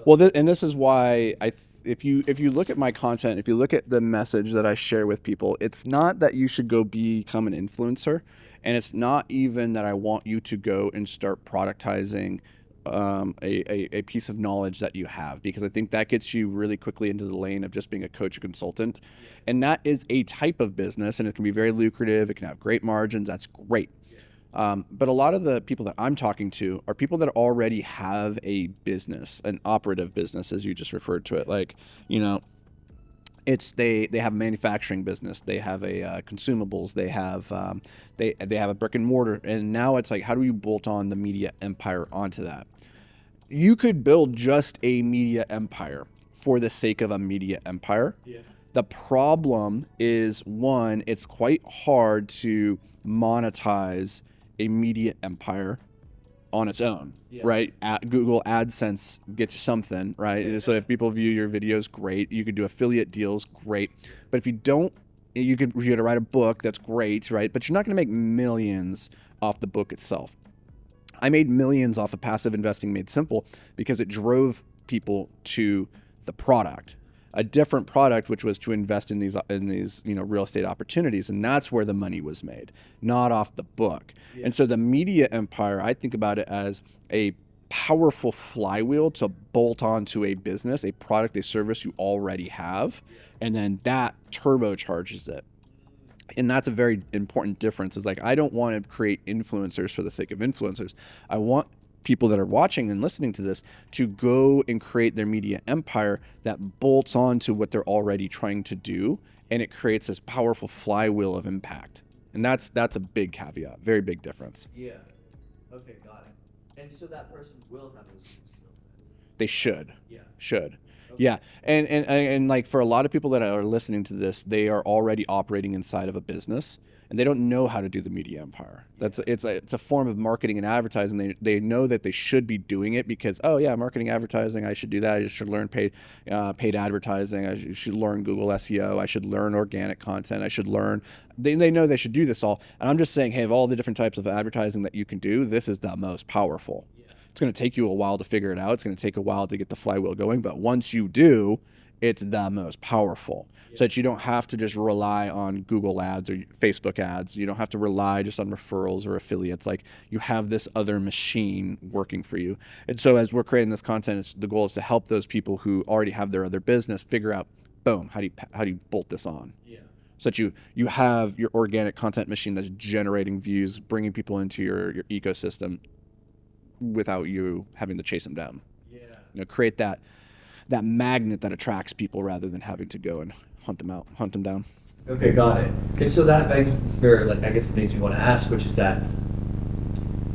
Well, and this is why if you look at my content, if you look at the message that I share with people, it's not that you should go become an influencer, and it's not even that I want you to go and start productizing a piece of knowledge that you have, because I think that gets you really quickly into the lane of just being a coach or consultant. And that is a type of business, and it can be very lucrative. It can have great margins. That's great. But a lot of the people that I'm talking to are people that already have a business, an operative business, as you just referred to it. Like, you know, it's they have a manufacturing business, they have a consumables, they have a brick and mortar, and now it's like, how do you bolt on the media empire onto that? You could build just a media empire for the sake of a media empire. Yeah. The problem is, one, it's quite hard to monetize a media empire on its own, right? Google AdSense gets something, right? So if people view your videos, great. You could do affiliate deals, great. But if you don't, you could write a book, that's great, right? But you're not going to make millions off the book itself. I made millions off of Passive Investing Made Simple because it drove people to the product. A different product, which was to invest in these real estate opportunities, and that's where the money was made, not off the book. And so the media empire, I think about it as a powerful flywheel to bolt onto a business, a product, a service you already have, and then that turbocharges it. And that's a very important difference. Is like, I don't want to create influencers for the sake of influencers. I want people that are watching and listening to this to go and create their media empire that bolts on to what they're already trying to do, and it creates this powerful flywheel of impact. And that's a big caveat, very big difference. Yeah. Okay, got it. And so that person will have those skill sets. They should. Yeah. Should. Okay. Yeah. And like, for a lot of people that are listening to this, they are already operating inside of a business, and they don't know how to do the media empire. It's a form of marketing and advertising. They know that they should be doing it because, oh yeah, marketing, advertising, I should do that. I should learn paid advertising. I should learn Google SEO. I should learn organic content. I should learn. They know they should do this all. And I'm just saying, hey, of all the different types of advertising that you can do, this is the most powerful. Yeah. It's going to take you a while to figure it out. It's going to take a while to get the flywheel going. But once you do, it's the most powerful. So that you don't have to just rely on Google ads or Facebook ads. You don't have to rely just on referrals or affiliates. Like, you have this other machine working for you. And so as we're creating this content, the goal is to help those people who already have their other business figure out, boom, how do you bolt this on? Yeah. So that you have your organic content machine that's generating views, bringing people into your ecosystem without you having to chase them down. Yeah. Create that magnet that attracts people rather than having to go and hunt them down. Okay, got it. And so that begs for, like, I guess the things we want to ask, which is that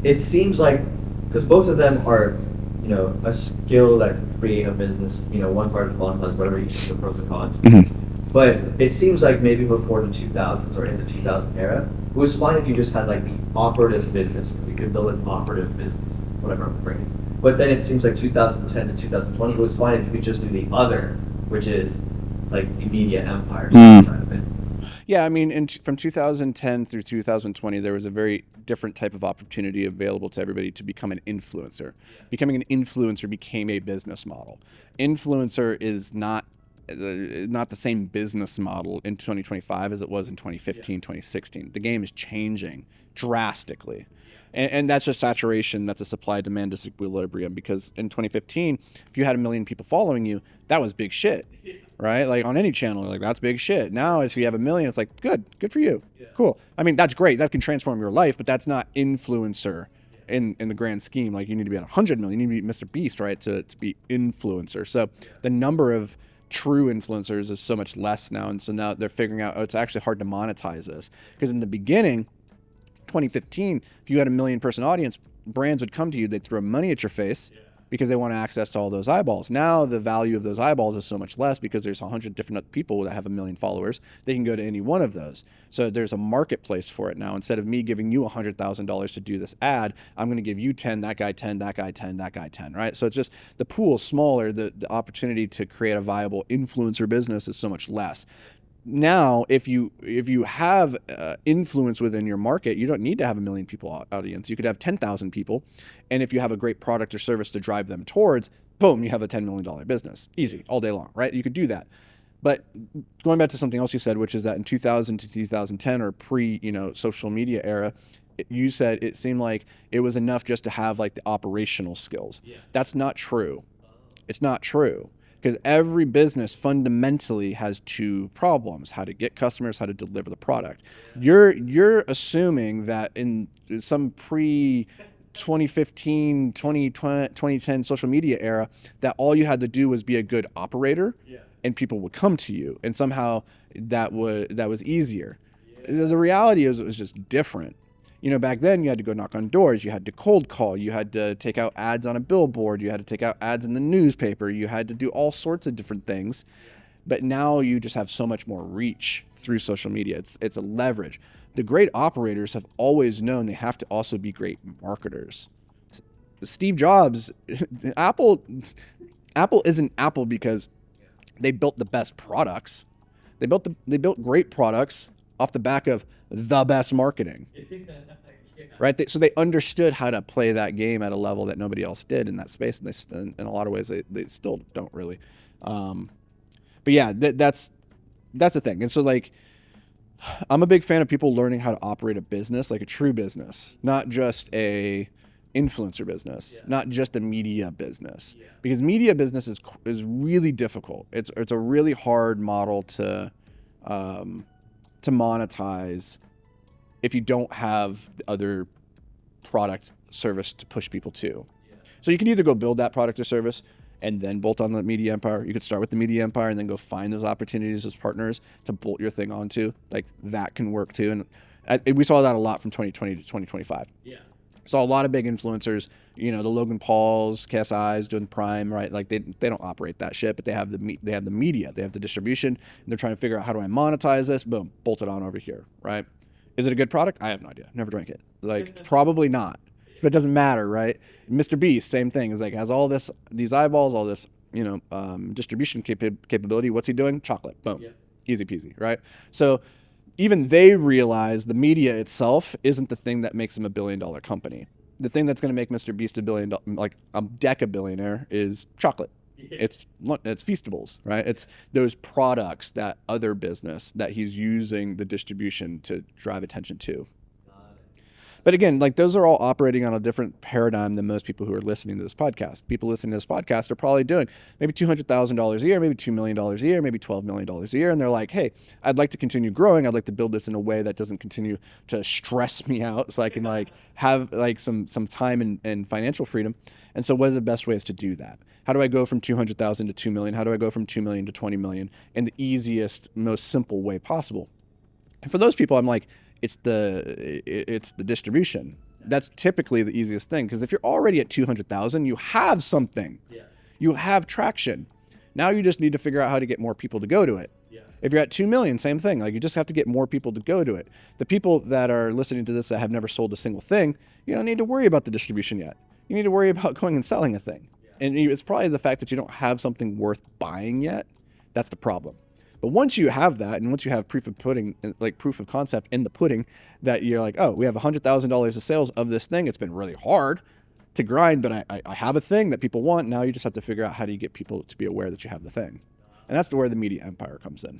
it seems like, because both of them are, a skill that can create a business, one part of the monetize, whatever, each of the pros and cons. Mm-hmm. But it seems like maybe before the 2000s or in the 2000 era, it was fine if you just had like the operative business. You could build an operative business, whatever I'm bringing. But then it seems like 2010 to 2020, it was fine if you could just do the other, which is like the media empire side of it. Yeah, I mean, from 2010 through 2020, there was a very different type of opportunity available to everybody to become an influencer. Becoming an influencer became a business model. Influencer is not the same business model in 2025 as it was in 2015, 2016. The game is changing drastically. And that's just saturation. That's a supply-demand disequilibrium, because in 2015, if you had 1 million people following you, that was big shit, right? Like, on any channel, like, that's big shit. Now, if you have 1 million, it's like, good for you. Yeah. Cool. I mean, that's great. That can transform your life, but that's not influencer in the grand scheme. Like, you need to be at 100 million. You need to be Mr. Beast, right, to be influencer. So the number of true influencers is so much less now. And so now they're figuring out, it's actually hard to monetize this. Because in the beginning, 2015, if you had 1 million person audience, brands would come to you, they'd throw money at your face because they want access to all those eyeballs. Now the value of those eyeballs is so much less because there's 100 different people that have 1 million followers. They can go to any one of those. So there's a marketplace for it now. Instead of me giving you $100,000 to do this ad, I'm going to give you 10, that guy 10, that guy 10, that guy 10, right? So it's just, the pool is smaller. The opportunity to create a viable influencer business is so much less. Now, if you have influence within your market, you don't need to have 1 million people audience. You could have 10,000 people, and if you have a great product or service to drive them towards, Boom, you have a $10 million business. Easy, all day long, right? You could do that. But going back to something else you said, which is that in 2000 to 2010 or pre, social media era, you said it seemed like it was enough just to have like the operational skills. Yeah. That's not true. It's not true, because every business fundamentally has two problems: how to get customers, how to deliver the product. You're assuming that in some pre 2015, 2010 social media era, that all you had to do was be a good operator, and people would come to you, and somehow that was easier. The reality is it was just different. Back then you had to go knock on doors, you had to cold call, you had to take out ads on a billboard, you had to take out ads in the newspaper, you had to do all sorts of different things. But now you just have so much more reach through social media. It's a leverage. The great operators have always known they have to also be great marketers. Steve Jobs, Apple isn't Apple because they built the best products. They built great products off the back of the best marketing. Right? So they understood how to play that game at a level that nobody else did in that space. And in a lot of ways, they still don't really. But yeah, that's the thing. And so like, I'm a big fan of people learning how to operate a business, like a true business, not just a influencer business, not just a media business, because media business is really difficult. It's a really hard model to monetize if you don't have the other product service to push people to. So you can either go build that product or service and then bolt on the media empire. You could start with the media empire and then go find those opportunities as partners to bolt your thing onto. Like that can work too. And we saw that a lot from 2020 to 2025. Saw a lot of big influencers, the Logan Pauls, KSIs doing Prime, right? Like they don't operate that shit, but they have the media, they have the distribution, and they're trying to figure out, how do I monetize this? Boom, bolt it on over here, right? Is it a good product? I have no idea. Never drank it. Like probably not. But it doesn't matter, right? Mr. Beast, same thing. Is like has all these eyeballs, all this distribution capability. What's he doing? Chocolate. Boom, easy peasy, right? So even they realize the media itself isn't the thing that makes them $1 billion company. The thing that's going to make Mr. Beast $1 billion, like a deca-billionaire, is chocolate. It's Feastables, right? It's those products, that other business that he's using the distribution to drive attention to. But again, like those are all operating on a different paradigm than most people who are listening to this podcast. People listening to this podcast are probably doing maybe $200,000 a year, maybe $2 million a year, maybe $12 million a year. And they're like, hey, I'd like to continue growing. I'd like to build this in a way that doesn't continue to stress me out, so I can like have like some time and financial freedom. And so what is the best ways to do that? How do I go from 200,000 to 2 million? How do I go from 2 million to 20 million in the easiest, most simple way possible? And for those people, I'm like, it's the distribution. That's typically the easiest thing, because if you're already at 200,000, you have something. You have traction. Now you just need to figure out how to get more people to go to it. If you're at 2 million, same thing. Like you just have to get more people to go to it. The people that are listening to this that have never sold a single thing, you don't need to worry about the distribution yet. You need to worry about going and selling a thing. And it's probably the fact that you don't have something worth buying yet. That's the problem. But once you have that, and once you have proof of concept in the pudding, that you're like, oh, we have $100,000 of sales of this thing. It's been really hard to grind, but I have a thing that people want. Now you just have to figure out, how do you get people to be aware that you have the thing? And that's where the media empire comes in.